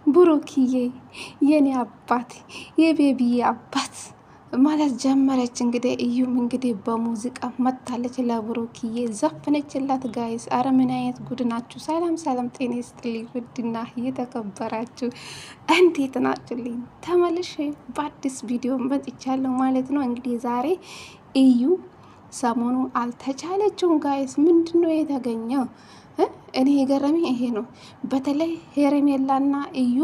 ብሩክዬ የኔ አባት የቤቢዬ አባት ማለት ጀመረች። እንግዲህ እዩም እንግዲህ በሙዚቃ መታለች፣ ለብሩክዬ ዘፈነችላት። ጋይስ አረ ምን አይነት ጉድ ናችሁ! ሰላም ሰላም፣ ጤና ይስጥልኝ ውድና እየተከበራችሁ እንዴት ናችሁልኝ? ተመልሼ በአዲስ ቪዲዮ መጥቻለሁ ማለት ነው። እንግዲህ ዛሬ እዩ ሰሞኑ አልተቻለችውም ጋይስ። ምንድን ነው የተገኘው? እኔ የገረመኝ ይሄ ነው። በተለይ ሄርሜላና እዩ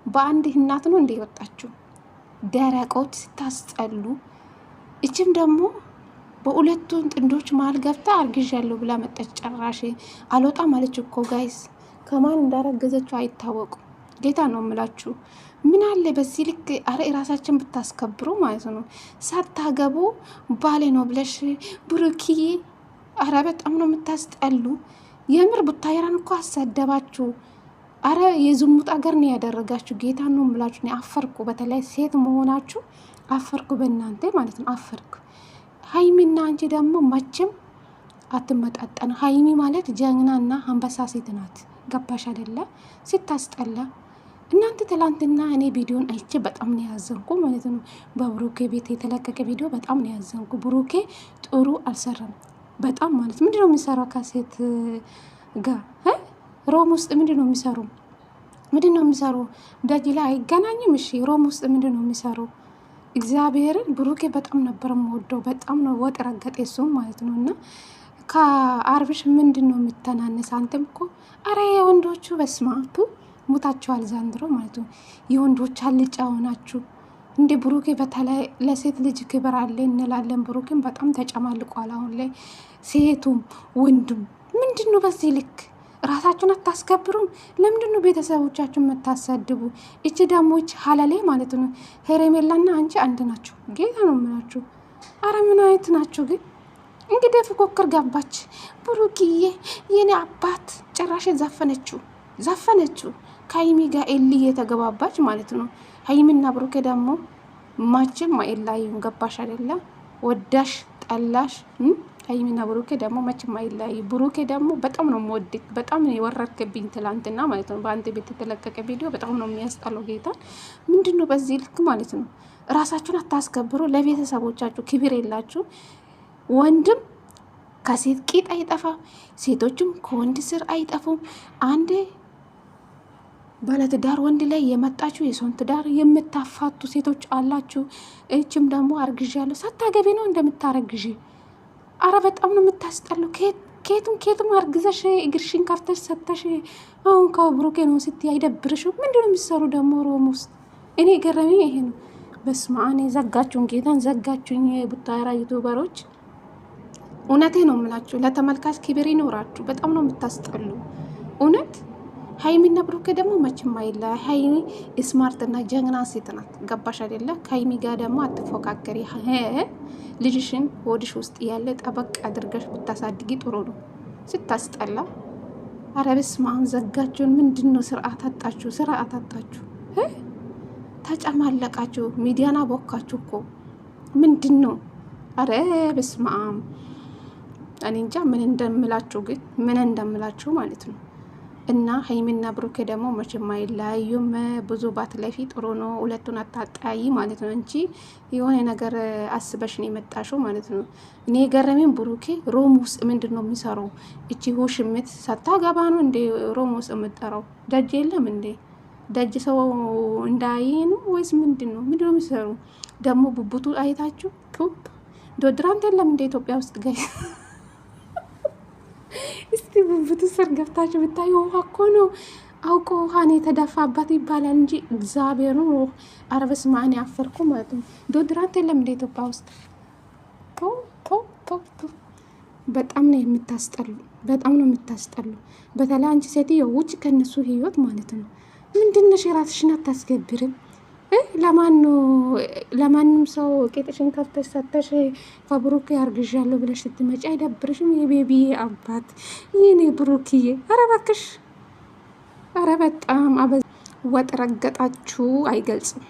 በአንድ እናት ነው እንደ ወጣችሁ ደረቆች ስታስጠሉ። እችም ደግሞ በሁለቱን ጥንዶች መሀል ገብታ አርግዣለሁ ብላ መጠች። ጨራሽ አልወጣም አለች እኮ ጋይስ። ከማን እንዳረገዘችው አይታወቁም። ጌታ ነው የምላችሁ። ምን አለ በዚህ ልክ አረ ራሳችን ብታስከብሩ ማለት ነው። ሳታገቡ ባሌ ነው ብለሽ ብሩክዬ፣ አረ በጣም ነው የምታስጠሉ። የምር ቡታየራን እኮ አሰደባችሁ። አረ የዝሙት አገር ነው ያደረጋችሁ። ጌታ ነው የምላችሁ። እኔ አፈርኩ። በተለይ ሴት መሆናችሁ አፈርኩ፣ በእናንተ ማለት ነው አፈርኩ። ሀይሚና አንቺ ደግሞ መቼም አትመጣጠን። ሀይሚ ማለት ጀግናና አንበሳ ሴት ናት። ገባሽ አይደለ? ስታስጠላ እናንተ። ትላንትና እኔ ቪዲዮን አይቼ በጣም ነው ያዘንኩ ማለት ነው። በብሩኬ ቤት የተለቀቀ ቪዲዮ በጣም ነው ያዘንኩ። ብሩኬ ጥሩ አልሰራም በጣም ማለት ምንድን ነው የሚሰራው ከሴት ጋር ሮም ውስጥ ምንድን ነው የሚሰሩ? ምንድን ነው የሚሰሩ? ደጅ ላይ አይገናኝም። እሺ ሮም ውስጥ ምንድን ነው የሚሰሩ? እግዚአብሔርን ብሩኬ በጣም ነበር የምወደው። በጣም ነው ወጥ ረገጤ እሱም ማለት ነው። እና ከአርብሽ ምንድን ነው የሚተናነስ? አንተም እኮ አረ የወንዶቹ በስማቱ ሙታችኋል ዘንድሮ ማለት ነው። የወንዶች አልጫ ሆናችሁ እንደ ብሩኬ በተለይ ለሴት ልጅ ክብር አለ እንላለን። ብሩኬን በጣም ተጨማልቋል አሁን ላይ። ሴቱም ወንዱም ምንድን ነው በዚህ ልክ ራሳችሁን አታስከብሩም? ለምንድን ነው ቤተሰቦቻችሁን የምታሰድቡ? እቺ ደሞች ሀላሌ ማለት ነው። ሄርሜላና አንቺ አንድ ናችሁ። ጌታ ነው የምላችሁ። አረ ምን አይነት ናችሁ ግን? እንግዲህ ፉክክር ገባች። ብሩክዬ የኔ አባት ጭራሽ ዘፈነችው ከሀይሚ ጋር ኤሊ የተገባባች ማለት ነው። ሀይሚና ብሩኬ ደግሞ ማችም አይለያዩም። ገባሽ አይደለ? ወዳሽ ጠላሽ ሀይሚና ብሩኬ ደግሞ መቼም አይለያዩ። ብሩኬ ደግሞ በጣም ነው የምወድቅ። በጣም ነው የወረድክብኝ ትላንትና ማለት ነው። በአንድ ቤት የተለቀቀ ቪዲዮ በጣም ነው የሚያስጠላው። ጌታ ምንድን ነው በዚህ ልክ ማለት ነው? ራሳችሁን አታስከብሩ። ለቤተሰቦቻችሁ ክብር የላችሁ። ወንድም ከሴት ቂጥ አይጠፋም፣ ሴቶችም ከወንድ ስር አይጠፉም። አንዴ ባለትዳር ወንድ ላይ የመጣችሁ የሰውን ትዳር የምታፋቱ ሴቶች አላችሁ። እችም ደግሞ አርግዣለሁ ሳታገቢ ነው እንደምታረግዥ። አረ በጣም ነው የምታስጠላው። ኬቱም አርግዘሽ እግርሽን ከፍተሽ ሰተሽ አሁን ከብሩኬ ነው ስትይ አይደብርሽም? ምንድን ነው የሚሰሩ ደግሞ ሮም ውስጥ? እኔ ገረመኝ ይሄ ነው። በስመ አብ ዘጋችሁን፣ ጌታን ዘጋችሁኝ። የቡታራ ዩቱበሮች እውነቴ ነው የምላችሁ። ለተመልካች ክብር ይኖራችሁ። በጣም ነው የምታስጠሉ እውነት። ሀይሚና ብሩኬ ደግሞ መቼም አይለያ። ሀይሚ ስማርትና ጀግና ሴት ናት። ገባሽ አይደለ? ከሀይሚ ጋር ደግሞ አትፎካከሪ። ልጅሽን ሆድሽ ውስጥ ያለ ጠበቅ አድርገሽ ብታሳድጊ ጥሩ ነው። ስታስጠላ። አረ በስመ አብ ዘጋችሁን። ምንድን ነው ስርዓት አጣችሁ፣ ስርዓት አጣችሁ። ተጨማለቃችሁ፣ ሚዲያና ቦካችሁ እኮ ምንድን ነው? አረ በስመ አብ እኔ እንጃ ምን እንደምላችሁ ግን ምን እንደምላችሁ ማለት ነው። እና ሀይሚና ብሩኬ ደግሞ መቼም አይለያዩም። ብዙ ባትለፊ ጥሩ ነው። ሁለቱን አታጠያይ ማለት ነው እንጂ የሆነ ነገር አስበሽ ነው የመጣሽው ማለት ነው። እኔ የገረመኝ ብሩኬ ሮም ውስጥ ምንድን ነው የሚሰራው? እቺ ሆሽምት ሳታገባ ነው እንደ ሮም ውስጥ የምጠራው? ደጅ የለም እንዴ? ደጅ ሰው እንዳይ ነው ወይስ ምንድን ነው? ምንድን ነው የሚሰሩ ደግሞ? ቡቡቱ አይታችሁ ዶድራንት የለም እንደ ኢትዮጵያ ውስጥ ገ እስቲ ቡቡቱ ስር ገብታችሁ ብታዩ ውሃ እኮ ነው። አውቆ ውሃን የተደፋባት ይባላል እንጂ እግዚአብሔሩ አረበስ ማን ያፈርኩ ማለት ነው። ዶድራንት የለም እንደ ኢትዮጵያ ውስጥ። በጣም ነው የምታስጠሉ፣ በጣም ነው የምታስጠሉ። በተለይ አንቺ ሴትዮ ውጭ ከነሱ ህይወት ማለት ነው። ምንድነሽ? የራስሽን አታስገብርም? ለማንም ሰው ቄጥሽን ከፍተሽ ሰተሽ ከብሩክ አርግዣለሁ ብለሽ ስትመጪ አይደብርሽም? የቤቢዬ አባት ይህኔ ብሩክዬ፣ አረ እባክሽ፣ አረ በጣም ወጥ ረገጣችሁ። አይገልጽም።